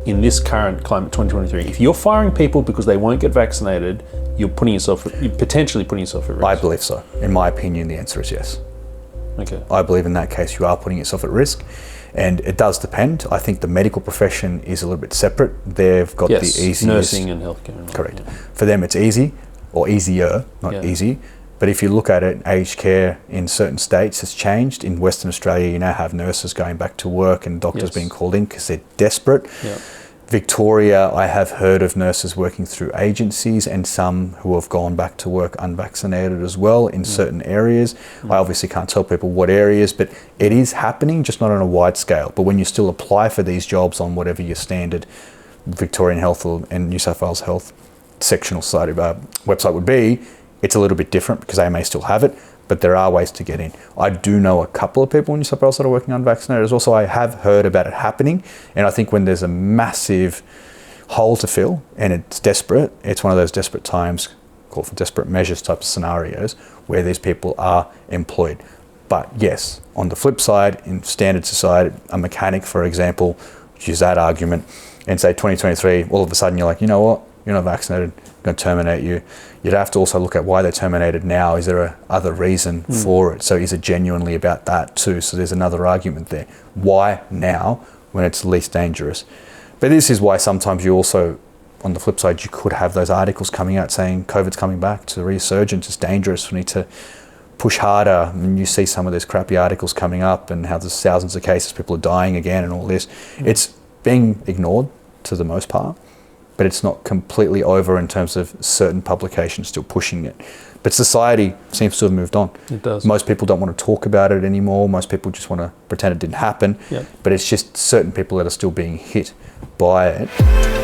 in this current climate, 2023, if you're firing people because they won't get vaccinated, you're potentially putting yourself at risk? I believe so. In my opinion, the answer is yes. Okay. I believe in that case you are putting yourself at risk, and it does depend. I think the medical profession is a little bit separate. They've got the easiest... nursing and healthcare. Correct. Yeah. For them it's easy, or easier, not easy. But if you look at it, aged care in certain states has changed. In Western Australia, you now have nurses going back to work and doctors being called in because they're desperate. Yeah. Victoria, I have heard of nurses working through agencies and some who have gone back to work unvaccinated as well in certain areas. I obviously can't tell people what areas, but it is happening, just not on a wide scale. But when you still apply for these jobs on whatever your standard Victorian Health and New South Wales Health sectional website would be, it's a little bit different because they may still have it, but there are ways to get in. I do know a couple of people in New South Wales that are working unvaccinated as well, so I have heard about it happening. And I think when there's a massive hole to fill and it's desperate, it's one of those desperate times, called for desperate measures type of scenarios, where these people are employed. But yes, on the flip side, in standard society, a mechanic, for example, use that argument and say 2023, all of a sudden you're like, you know what? You're not vaccinated, I'm going to terminate you. You'd have to also look at why they're terminated now. Is there a other reason for it? So is it genuinely about that too? So there's another argument there. Why now when it's least dangerous? But this is why sometimes you also, on the flip side, you could have those articles coming out saying COVID's coming back to resurgence, it's dangerous, we need to push harder. And you see some of these crappy articles coming up and how there's thousands of cases, people are dying again and all this. It's being ignored to the most part, but it's not completely over in terms of certain publications still pushing it. But society seems to have moved on. It does. Most people don't want to talk about it anymore. Most people just want to pretend it didn't happen. Yep. But it's just certain people that are still being hit by it.